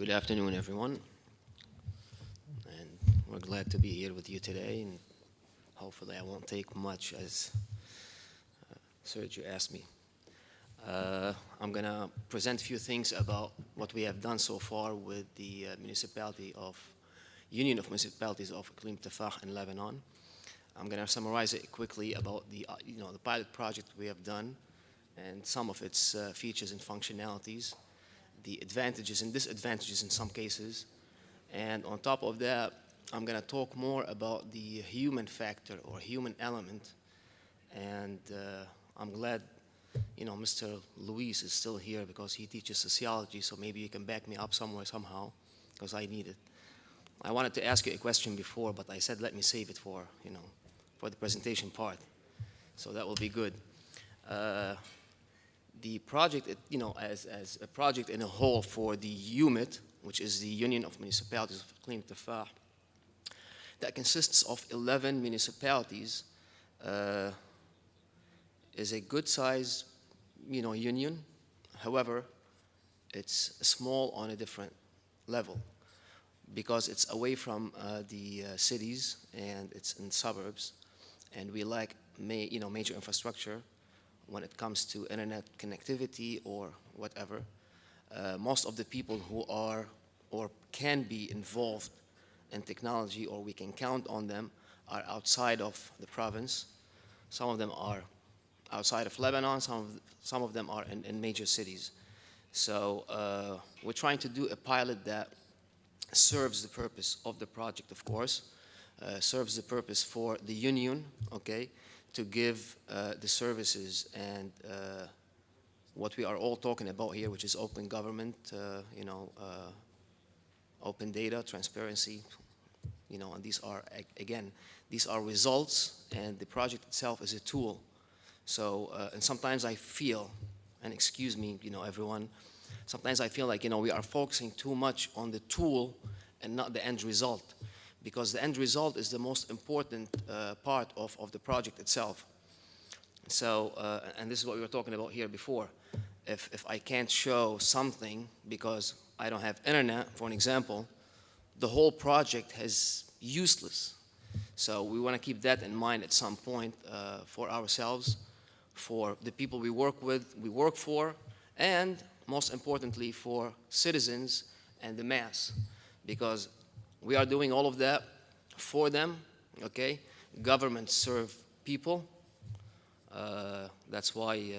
Good afternoon, everyone. And we're glad to be here with you today. And hopefully I won't take much as Sergio asked me. I'm going to present a few things about what we have done so far with the Union of Municipalities of Iqleemel Tufah in Lebanon. I'm going to summarize it quickly about the pilot project we have done and some of its features and functionalities, the advantages and disadvantages in some cases. And on top of that, I'm going to talk more about the human factor or human element. And I'm glad, Mr. Luis is still here because he teaches sociology, so maybe you can back me up somewhere, somehow, because I need it. I wanted to ask you a question before, but I said let me save it for the presentation part. So that will be good. The project, as a project in a whole for the UMIT, which is the Union of Municipalities of Iqleemel Tufah, that consists of 11 municipalities, is a good size, union. However, it's small on a different level because it's away from the cities and it's in suburbs, and we lack major infrastructure when it comes to internet connectivity or whatever. Most of the people who are or can be involved in technology, or we can count on them, are outside of the province. Some of them are outside of Lebanon, some of them are in major cities. So we're trying to do a pilot that serves the purpose of the project, of course, serves the purpose for the union, okay, to give the services and what we are all talking about here, which is open government, open data, transparency, and these are, again, these are results, and the project itself is a tool. So, and sometimes I feel, and excuse me, everyone, sometimes I feel like, we are focusing too much on the tool and not the end result, because the end result is the most important part of the project itself. So, and this is what we were talking about here before. If I can't show something because I don't have internet, for an example, the whole project is useless. So we want to keep that in mind at some point for ourselves, for the people we work with, we work for, and most importantly for citizens and the mass, because we are doing all of that for them, okay? Governments serve people. That's why,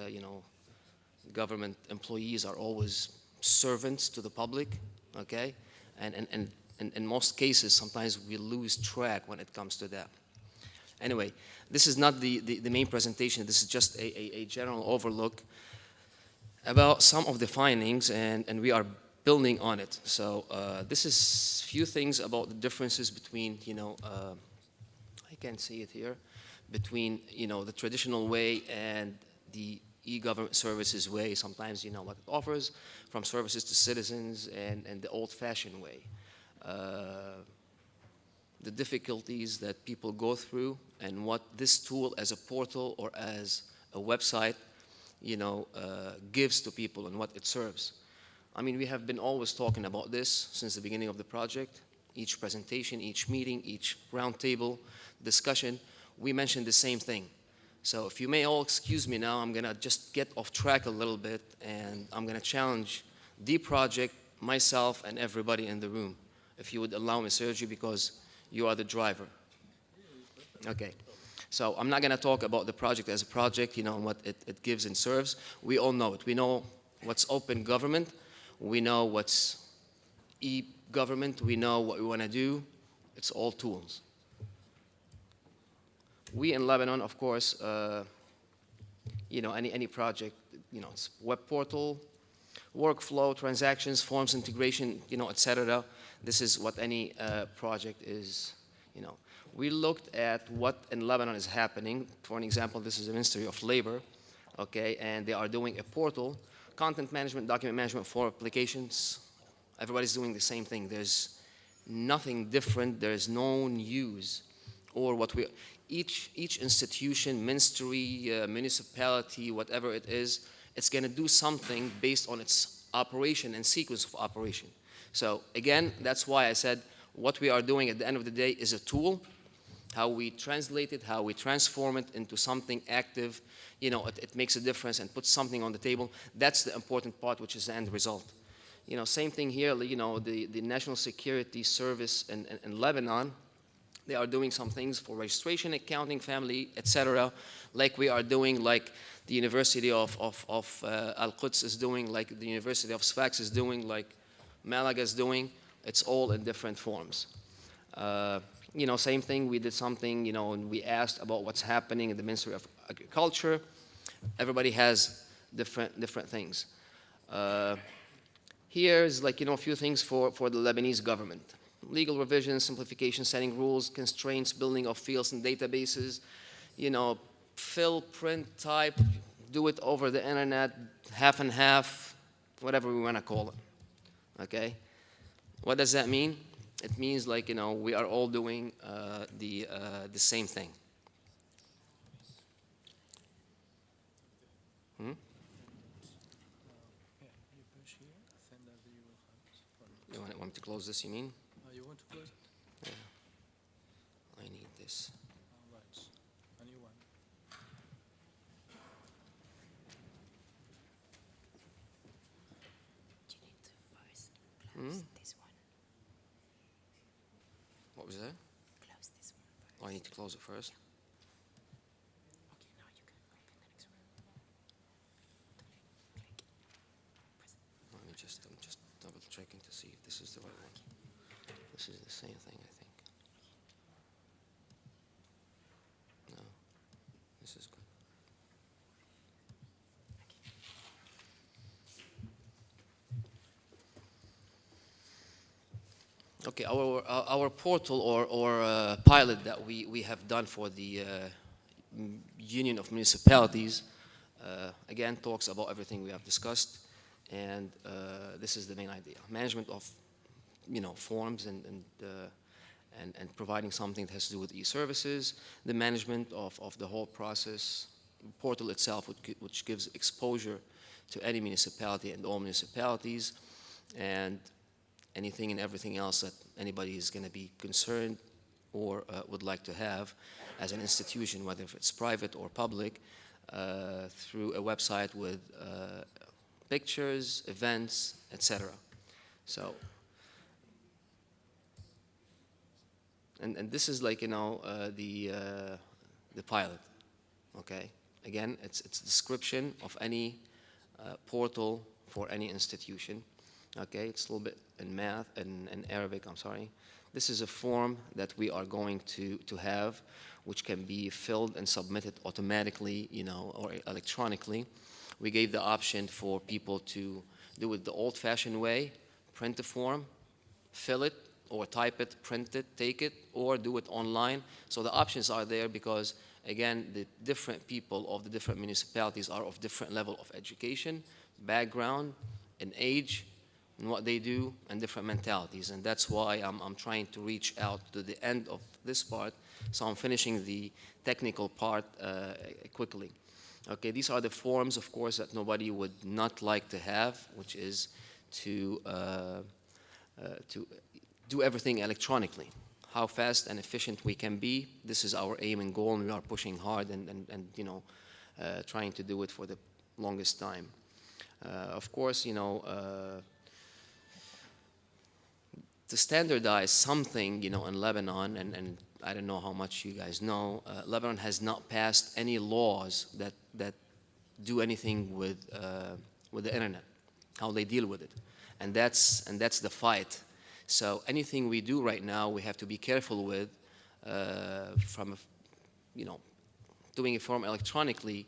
government employees are always servants to the public, okay? And in most cases, sometimes we lose track when it comes to that. Anyway, this is not the main presentation. This is just a general overlook about some of the findings, and we are building on it. So this is few things about the differences between, I can't see it here, between, the traditional way and the e-government services way. Sometimes, what it offers from services to citizens, and the old-fashioned way. The difficulties that people go through, and what this tool as a portal or as a website, gives to people and what it serves. I mean, we have been always talking about this since the beginning of the project. Each presentation, each meeting, each roundtable discussion, we mentioned the same thing. So if you may all excuse me now, I'm gonna just get off track a little bit, and I'm gonna challenge the project, myself, and everybody in the room. If you would allow me, Sergio, because you are the driver. Okay. So I'm not gonna talk about the project as a project, and what it gives and serves. We all know it. We know what's open government. We know what's e-government. We know what we want to do. It's all tools. We in Lebanon, of course, any project, it's web portal, workflow, transactions, forms integration, etc. This is what any project is, We looked at what in Lebanon is happening. For an example, this is the Ministry of Labor, okay, and they are doing a portal, content management, document management for applications. Everybody's doing the same thing. There's nothing different. There's no news, or what each institution, ministry, municipality, whatever it is, it's going to do something based on its operation and sequence of operation. So again, that's why I said what we are doing at the end of the day is a tool. How we translate it, how we transform it into something active, it makes a difference and puts something on the table. That's the important part, which is the end result. Same thing here, the National Security Service in Lebanon, they are doing some things for registration, accounting, family, etc., like we are doing, like the University of Al-Quds is doing, like the University of Sfax is doing, like Malaga is doing. It's all in different forms. Same thing, we did something, and we asked about what's happening in the Ministry of Agriculture. Everybody has different things. Here's a few things for the Lebanese government. Legal revisions, simplification, setting rules, constraints, building of fields and databases, fill, print, type, do it over the internet, half and half, whatever we want to call it, okay? What does that mean? It means we are all doing the same thing. You want me to close this, you mean? You want to close it? Yeah. I need this. Right. A new one. You need to first close this one. What was that? Close this one first. Oh, I need to close it first. Okay, now you can open the next one. Click. Press. I'm just double checking to see if this is the right one. This is the same thing, I think. No, this is good. Okay, our portal or pilot that we have done for the Union of Municipalities, again, talks about everything we have discussed, and this is the main idea. Management of forms and providing something that has to do with e-services, the management of the whole process, portal itself, which gives exposure to any municipality and all municipalities, and anything and everything else that anybody is going to be concerned or would like to have as an institution, whether if it's private or public, through a website with pictures, events, etc. So, and this is the pilot. Okay. Again, it's a description of any portal for any institution. Okay, it's a little bit in math and in Arabic. I'm sorry. This is a form that we are going to have, which can be filled and submitted automatically, or electronically. We gave the option for people to do it the old-fashioned way, print the form, fill it, or type it, print it, take it, or do it online. So the options are there because, again, the different people of the different municipalities are of different level of education, background, and age, and what they do, and different mentalities. And that's why I'm trying to reach out to the end of this part. So I'm finishing the technical part quickly. Okay, these are the forms, of course, that nobody would not like to have, which is to do everything electronically. How fast and efficient we can be, this is our aim and goal, and we are pushing hard and trying to do it for the longest time. Of course, to standardize something, in Lebanon, and I don't know how much you guys know, Lebanon has not passed any laws that do anything with the internet, how they deal with it, and that's the fight. So anything we do right now, we have to be careful with, doing a form electronically.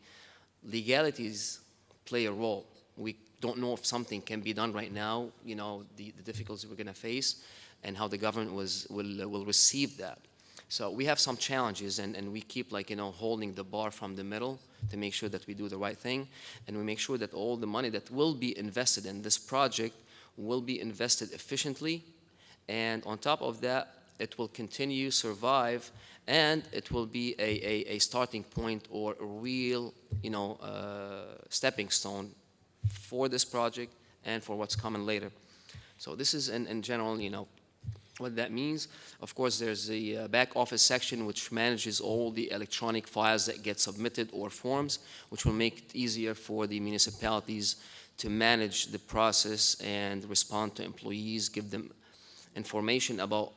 Legalities play a role. We don't know if something can be done right now, the difficulties we're going to face, and how the government will receive that. So we have some challenges, and we keep holding the bar from the middle to make sure that we do the right thing, and we make sure that all the money that will be invested in this project will be invested efficiently, and on top of that, it will continue, survive, and it will be a starting point or a real, stepping stone for this project and for what's coming later. So this is in general, what that means. Of course, there's the back office section which manages all the electronic files that get submitted or forms, which will make it easier for the municipalities to manage the process and respond to employees, give them information about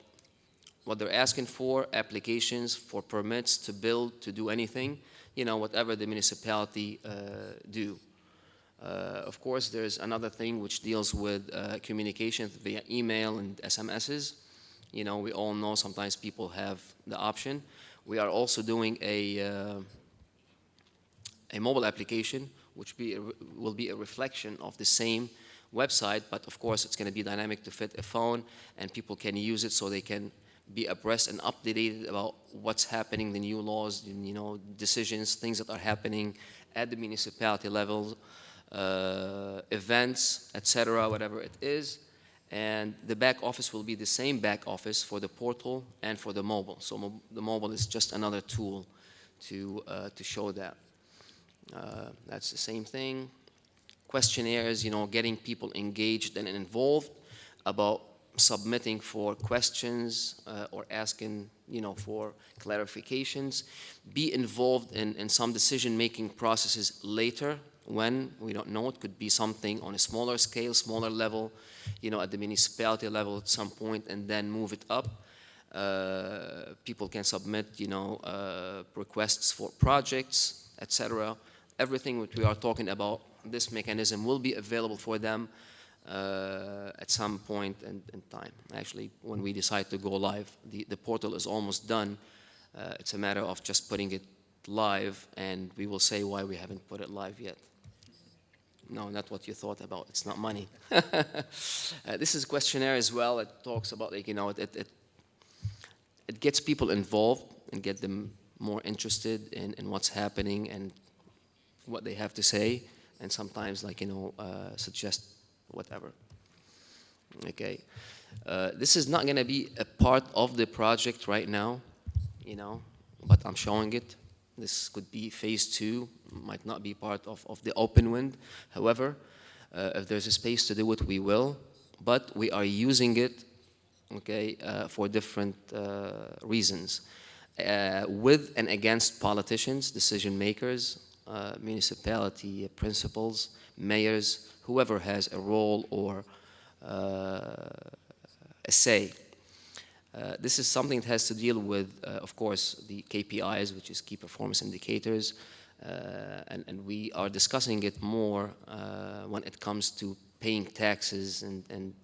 what they're asking for, applications for permits to build, to do anything, whatever the municipality do. Of course, there's another thing which deals with communication via email and SMSs. We all know sometimes people have the option. We are also doing a mobile application, which will be a reflection of the same website, but of course it's going to be dynamic to fit a phone, and people can use it so they can be abreast and updated about what's happening, the new laws, decisions, things that are happening at the municipality level, events, etc., whatever it is. And the back office will be the same back office for the portal and for the mobile. So the mobile is just another tool to show that. That's the same thing. Questionnaires, getting people engaged and involved about submitting for questions or asking, for clarifications. Be involved in some decision-making processes later when, we don't know, it could be something on a smaller scale, smaller level, at the municipality level at some point, and then move it up. People can submit, requests for projects, etc. Everything which we are talking about, this mechanism will be available for them at some point in time. Actually, when we decide to go live, the portal is almost done. It's a matter of just putting it live, and we will say why we haven't put it live yet. No, not what you thought about. It's not money. This is a questionnaire as well. It talks about, it gets people involved and get them more interested in what's happening and what they have to say, and sometimes, suggest whatever. Okay. This is not going to be a part of the project right now, but I'm showing it. This could be phase 2, might not be part of the Openwind. However, if there's a space to do it, we will. But we are using it, for different reasons. With and against politicians, decision makers, municipality principals, mayors, whoever has a role or a say. This is something that has to deal with, of course, the KPIs, which is key performance indicators, and we are discussing it more when it comes to paying taxes and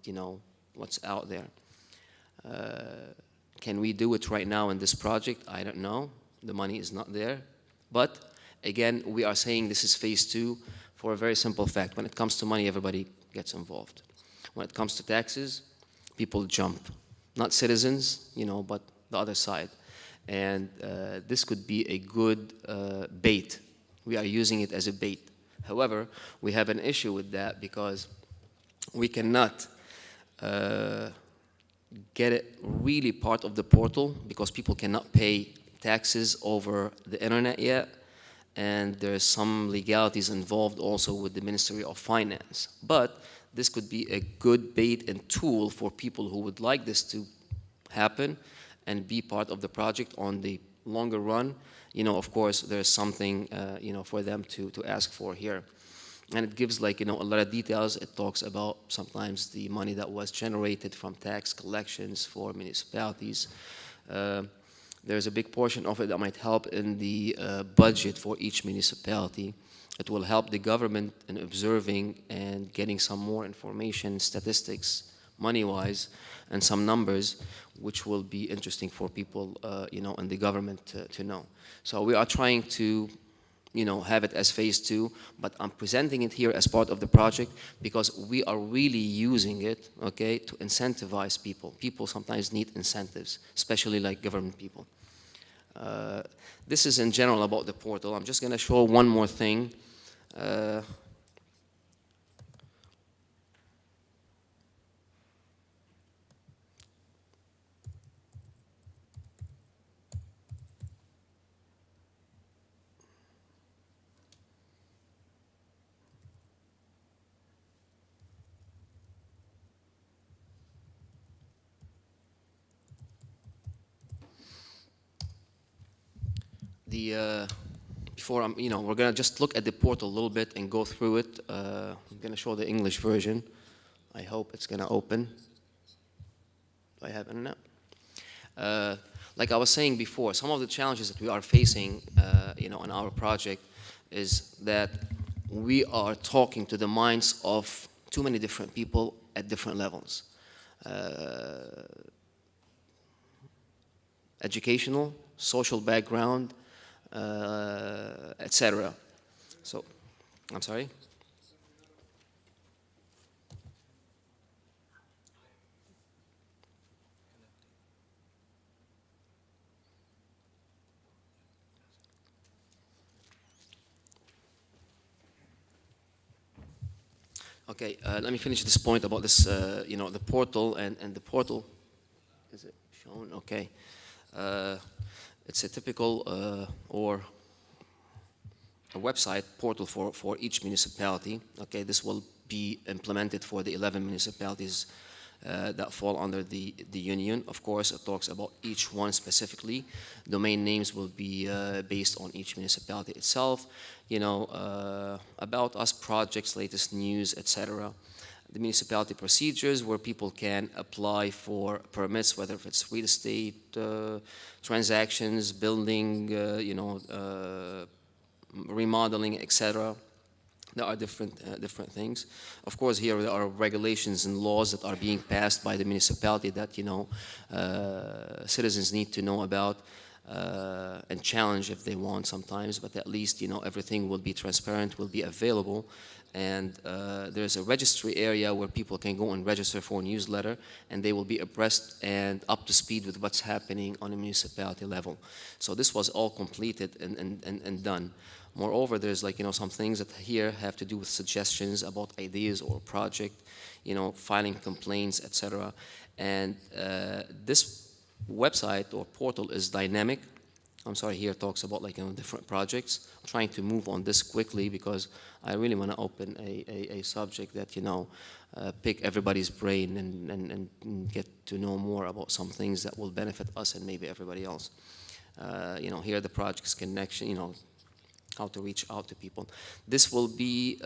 what's out there. Can we do it right now in this project? I don't know. The money is not there. But again, we are saying this is phase 2 for a very simple fact. When it comes to money, everybody gets involved. When it comes to taxes, people jump. Not citizens, but the other side. And this could be a good bait. We are using it as a bait. However, we have an issue with that because we cannot get it really part of the portal because people cannot pay taxes over the internet yet. And there's some legalities involved also with the Ministry of Finance. But this could be a good bait and tool for people who would like this to happen and be part of the project on the longer run. Of course, there's something, for them to ask for here. And it gives, a lot of details. It talks about sometimes the money that was generated from tax collections for municipalities. There's a big portion of it that might help in the budget for each municipality. It will help the government in observing and getting some more information, statistics, money-wise, and some numbers, which will be interesting for people, in the government to know. So we are trying to, have it as phase 2, but I'm presenting it here as part of the project because we are really using it, to incentivize people. People sometimes need incentives, especially like government people. This is in general about the portal. I'm just going to show one more thing. before we're gonna just look at the portal a little bit and go through it. I'm gonna show the English version. I hope it's gonna open. Do I have internet? Like I was saying before, some of the challenges that we are facing, in our project, is that we are talking to the minds of too many different people at different levels. Educational, social background, etc. So, I'm sorry? Okay, let me finish this point about this, the portal and the portal. Is it shown? Okay. It's a typical or a website portal for each municipality. Okay, this will be implemented for the 11 municipalities that fall under the union. Of course, it talks about each one specifically. Domain names will be based on each municipality itself. About us, projects, latest news, etc. The municipality procedures where people can apply for permits, whether if it's real estate transactions, building, remodeling, etc. There are different things. Of course, here there are regulations and laws that are being passed by the municipality that citizens need to know about and challenge if they want sometimes. But at least everything will be transparent, will be available, and there's a registry area where people can go and register for a newsletter, and they will be abreast and up to speed with what's happening on a municipality level. So this was all completed and done. Moreover, there's some things that here have to do with suggestions about ideas or project, filing complaints, etc. And this website or portal is dynamic. I'm sorry, here it talks about different projects. I'm trying to move on this quickly because I really want to open a subject that pick everybody's brain and get to know more about some things that will benefit us and maybe everybody else. Here the project's connection, how to reach out to people. This will be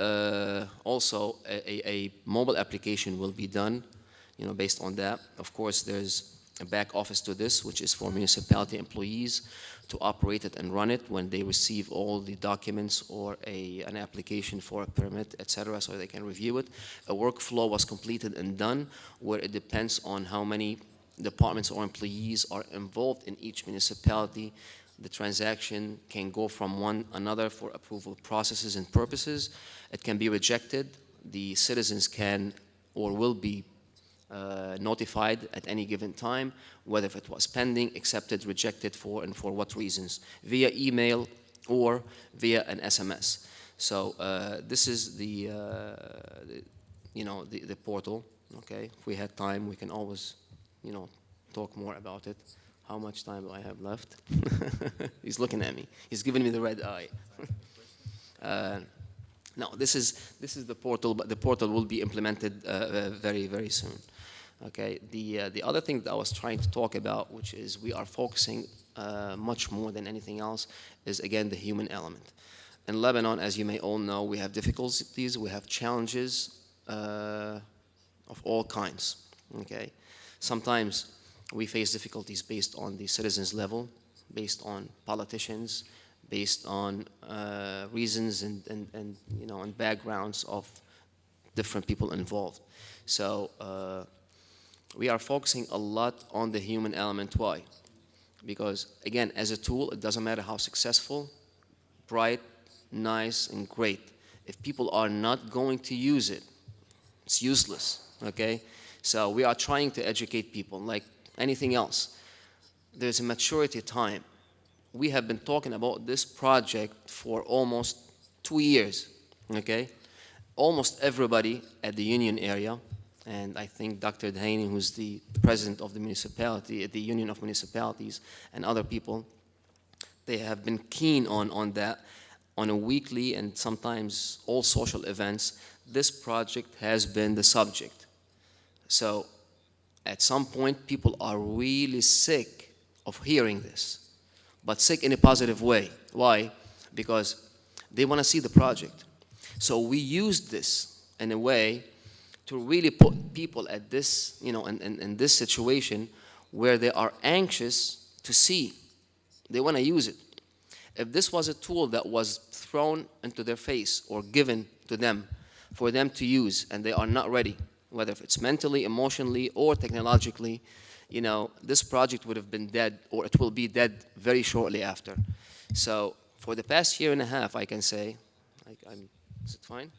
also a mobile application will be done, based on that. Of course, there's a back office to this, which is for municipality employees to operate it and run it when they receive all the documents or an application for a permit, etc., so they can review it. A workflow was completed and done where it depends on how many departments or employees are involved in each municipality. The transaction can go from one another for approval processes and purposes. It can be rejected. The citizens can or will be notified at any given time, whether if it was pending, accepted, rejected, and for what reasons, via email or via an SMS. So this is the portal. Okay, if we had time, we can always talk more about it. How much time do I have left? He's looking at me. He's giving me the red eye. No, this is the portal, but the portal will be implemented very, very soon. Okay. The other thing that I was trying to talk about, which is we are focusing much more than anything else, is again the human element. In Lebanon, as you may all know, we have difficulties, we have challenges of all kinds. Okay. Sometimes we face difficulties based on the citizens level, based on politicians, based on reasons and backgrounds of different people involved. So we are focusing a lot on the human element. Why? Because again, as a tool, it doesn't matter how successful, bright, nice, and great. If people are not going to use it, it's useless. Okay? So we are trying to educate people like anything else. There's a maturity time. We have been talking about this project for almost 2 years, okay? Almost everybody at the union area, and I think Dr. Dhaney, who's the president of the municipality, at the Union of Municipalities, and other people, they have been keen on that, on a weekly and sometimes all social events. This project has been the subject. So at some point, people are really sick of hearing this. but sick in a positive way. Why? Because they want to see the project. So we used this in a way to really put people at this, in this situation where they are anxious to see. They want to use it. If this was a tool that was thrown into their face or given to them for them to use and they are not ready, whether if it's mentally, emotionally, or technologically, this project would have been dead, or it will be dead very shortly after. So for the past year and a half, I can say, is it fine?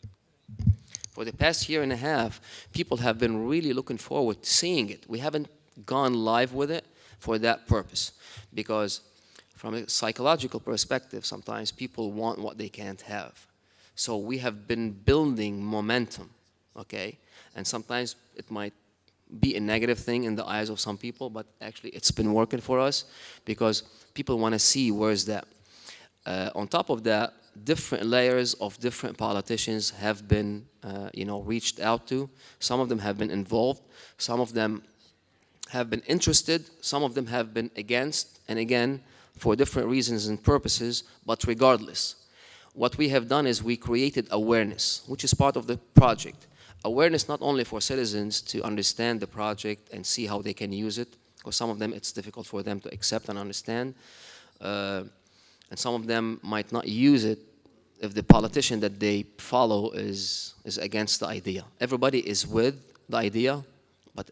For the past year and a half, people have been really looking forward to seeing it. We haven't gone live with it for that purpose, because from a psychological perspective, sometimes people want what they can't have. So we have been building momentum, okay? And sometimes it might be a negative thing in the eyes of some people, but actually it's been working for us because people want to see where's that. On top of that, different layers of different politicians have been, reached out to. Some of them have been involved. Some of them have been interested. Some of them have been against, and again, for different reasons and purposes, but regardless. What we have done is we created awareness, which is part of the project. Awareness not only for citizens to understand the project and see how they can use it, because some of them it's difficult for them to accept and understand, and some of them might not use it if the politician that they follow is against the idea. Everybody is with the idea, but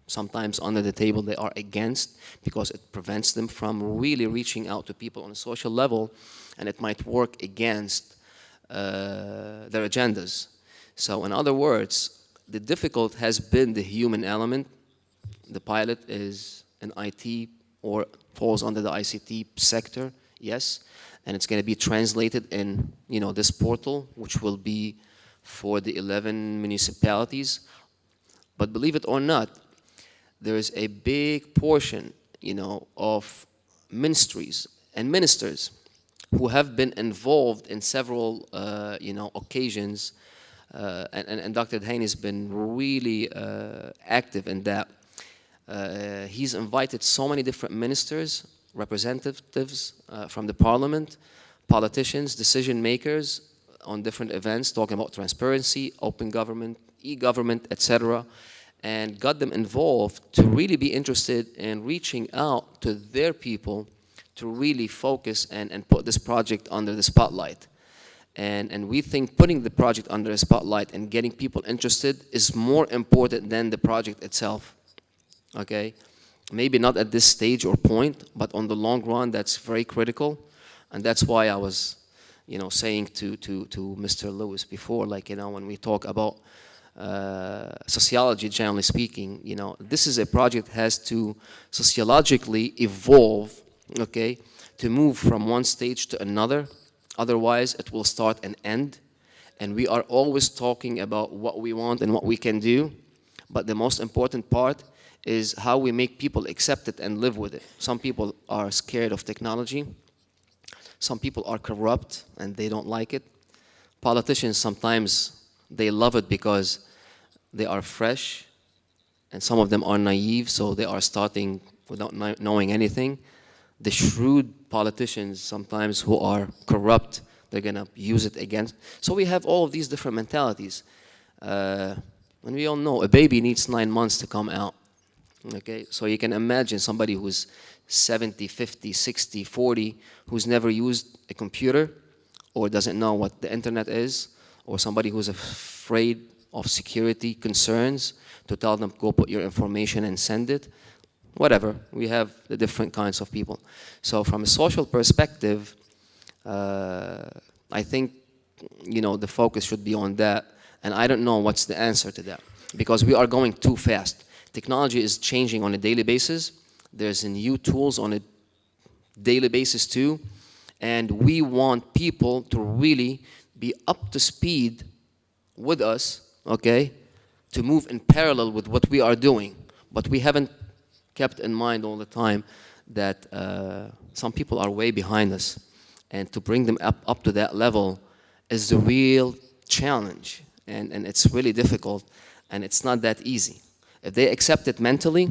sometimes under the table they are against because it prevents them from really reaching out to people on a social level, and it might work against their agendas. So in other words, the difficult has been the human element. The pilot is an IT or falls under the ICT sector, yes, and it's going to be translated in this portal, which will be for the 11 municipalities. But believe it or not, there is a big portion, of ministries and ministers who have been involved in several, occasions, and Dr. Dhani has been really active in that. He's invited so many different ministers, representatives from the parliament, politicians, decision makers on different events, talking about transparency, open government, e-government, etc., and got them involved to really be interested in reaching out to their people to really focus and put this project under the spotlight. And we think putting the project under the spotlight and getting people interested is more important than the project itself, okay? Maybe not at this stage or point, but on the long run, that's very critical. And that's why I was, saying to Mr. Lewis before, when we talk about sociology, generally speaking, this is a project that has to sociologically evolve, okay, to move from one stage to another. Otherwise, it will start and end. And we are always talking about what we want and what we can do. But the most important part is how we make people accept it and live with it. Some people are scared of technology. Some people are corrupt and they don't like it. Politicians, sometimes they love it because they are fresh, and some of them are naive, so they are starting without knowing anything. The shrewd politicians, sometimes who are corrupt, they're gonna use it against. So we have all of these different mentalities. And we all know a baby needs 9 months to come out. Okay, so you can imagine somebody who's 70, 50, 60, 40, who's never used a computer or doesn't know what the internet is, or somebody who's afraid of security concerns, to tell them, go put your information and send it. Whatever, we have the different kinds of people. So from a social perspective, I think, the focus should be on that, and I don't know what's the answer to that, because we are going too fast. Technology is changing on a daily basis. There's new tools on a daily basis too, and we want people to really be up to speed with us, okay, to move in parallel with what we are doing. But we haven't kept in mind all the time that some people are way behind us, and to bring them up to that level is the real challenge, and it's really difficult, and it's not that easy. If they accept it mentally,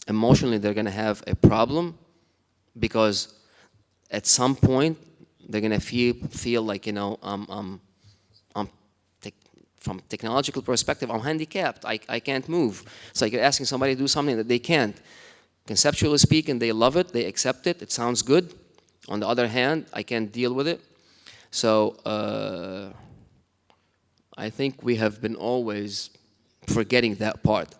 emotionally they're going to have a problem, because at some point, they're gonna feel like, you know, from technological perspective, I'm handicapped. I can't move. It's like you're asking somebody to do something that they can't. Conceptually speaking, they love it, they accept it, it sounds good. On the other hand, I can't deal with it. So I think we have been always forgetting that part.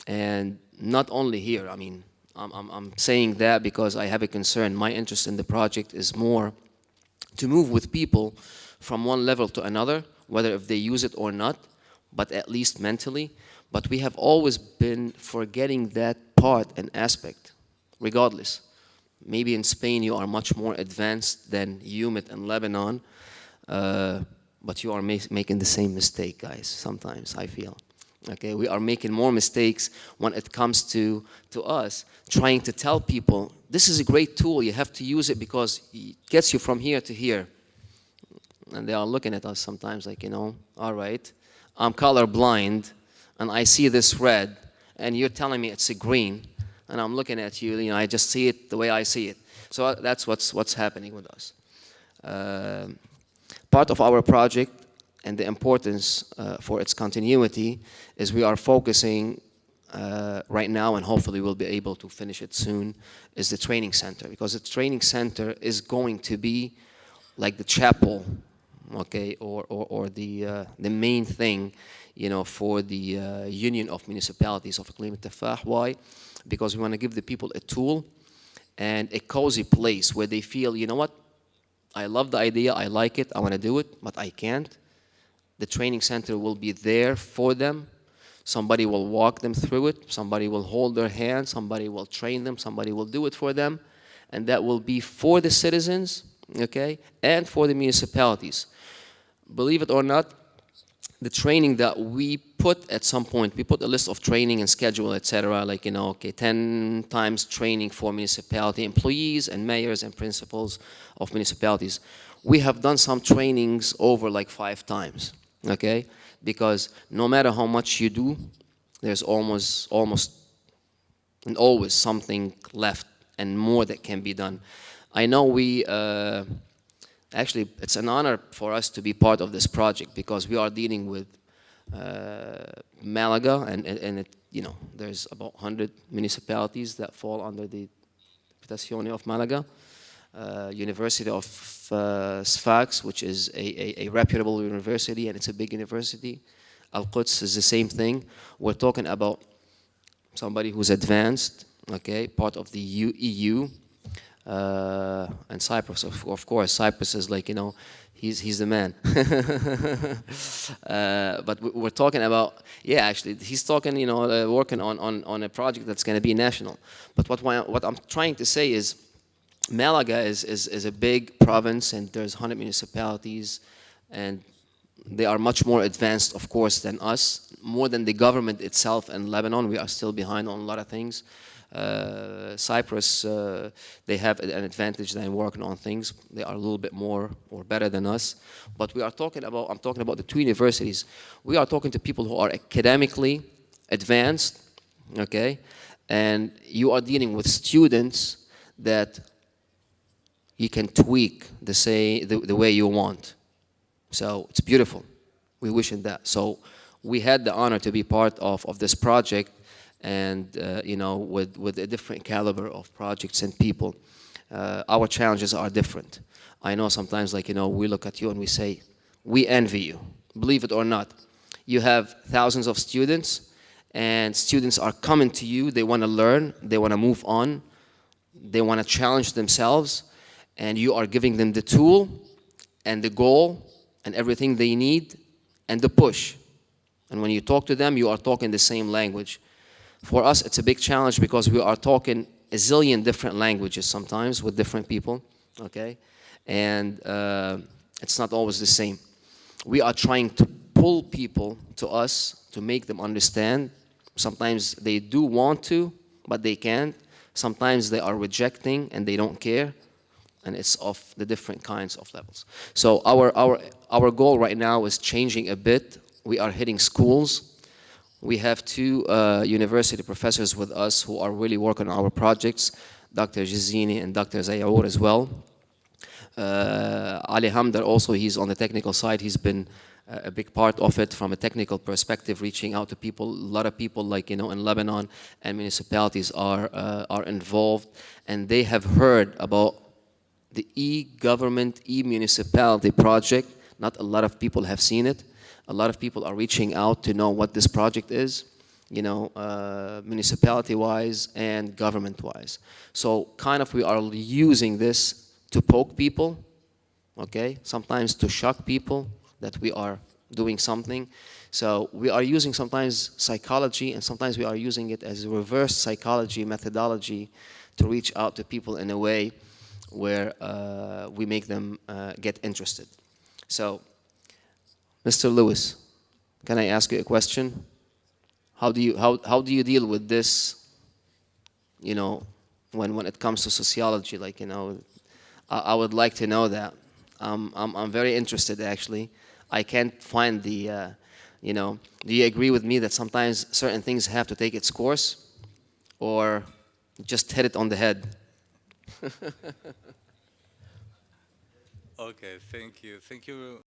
And not only here, I mean, I'm saying that because I have a concern. My interest in the project is more to move with people from one level to another, whether if they use it or not, but at least mentally. But we have always been forgetting that part and aspect, regardless. Maybe in Spain you are much more advanced than UMIT and Lebanon, but you are making the same mistake, guys, sometimes, I feel. Okay, we are making more mistakes when it comes to us trying to tell people, this is a great tool, you have to use it because it gets you from here to here. And they are looking at us sometimes like, you know, all right, I'm colorblind and I see this red and you're telling me it's a green and I'm looking at you, you know, I just see it the way I see it. So that's what's happening with us. Part of our project and the importance for its continuity is we are focusing right now, and hopefully we'll be able to finish it soon, is the training center. Because the training center is going to be like the chapel, okay, or the main thing, you know, for the Union of Municipalities of Iqleemel Tufah. Why? Because we want to give the people a tool and a cozy place where they feel, you know what, I love the idea, I like it, I want to do it, but I can't. The training center will be there for them. Somebody will walk them through it. Somebody will hold their hand. Somebody will train them. Somebody will do it for them. And that will be for the citizens, okay, and for the municipalities. Believe it or not, the training that we put at some point, we put a list of training and schedule, etc. Like, you know, okay, 10 times training for municipality employees and mayors and principals of municipalities. We have done some trainings over like 5 times. Okay, because no matter how much you do, there's almost and always something left and more that can be done. I know we actually, it's an honor for us to be part of this project because we are dealing with Malaga, and it, you know, there's about 100 municipalities that fall under the Capitalization of Malaga. University of Sfax, which is a reputable university, and it's a big university. Al-Quds is the same thing. We're talking about somebody who's advanced, okay, part of the EU, and Cyprus, of course. Cyprus is like, you know, he's the man. But we're talking about, yeah, actually, he's talking, you know, working on a project that's going to be national. But what I'm trying to say is, Malaga is a big province, and there's 100 municipalities, and they are much more advanced, of course, than us, more than the government itself. In Lebanon, we are still behind on a lot of things. Cyprus, they have an advantage than working on things. They are a little bit more or better than us. But we are talking about, I'm talking about the 2 universities. We are talking to people who are academically advanced, okay? And you are dealing with students that you can tweak the way you want. So it's beautiful. We wish in that. So we had the honor to be part of this project, and you know, with a different caliber of projects and people. Our challenges are different. I know sometimes, like, you know, we look at you and we say, we envy you. Believe it or not. You have thousands of students, and students are coming to you. They want to learn. They want to move on. They want to challenge themselves. And you are giving them the tool and the goal and everything they need and the push. And when you talk to them, you are talking the same language. For us, it's a big challenge because we are talking a zillion different languages sometimes with different people, okay? And it's not always the same. We are trying to pull people to us to make them understand. Sometimes they do want to, but they can't. Sometimes they are rejecting and they don't care. And it's of the different kinds of levels. So our goal right now is changing a bit. We are hitting schools. We have 2 university professors with us who are really working on our projects, Dr. Jazini and Dr. Zayour as well. Ali Hamdar also, he's on the technical side. He's been a big part of it from a technical perspective, reaching out to people. A lot of people, like, in Lebanon and municipalities are involved, and they have heard about the e-government, e-municipality project. Not a lot of people have seen it. A lot of people are reaching out to know what this project is, municipality-wise and government-wise. So kind of we are using this to poke people, okay? Sometimes to shock people that we are doing something. So we are using sometimes psychology, and sometimes we are using it as a reverse psychology methodology to reach out to people in a way where we make them get interested. So, Mr. Lewis, can I ask you a question? How do you deal with this, when it comes to sociology? Like, I would like to know that. I'm very interested, actually. I can't find the, do you agree with me that sometimes certain things have to take its course, or just hit it on the head? Okay, thank you. Thank you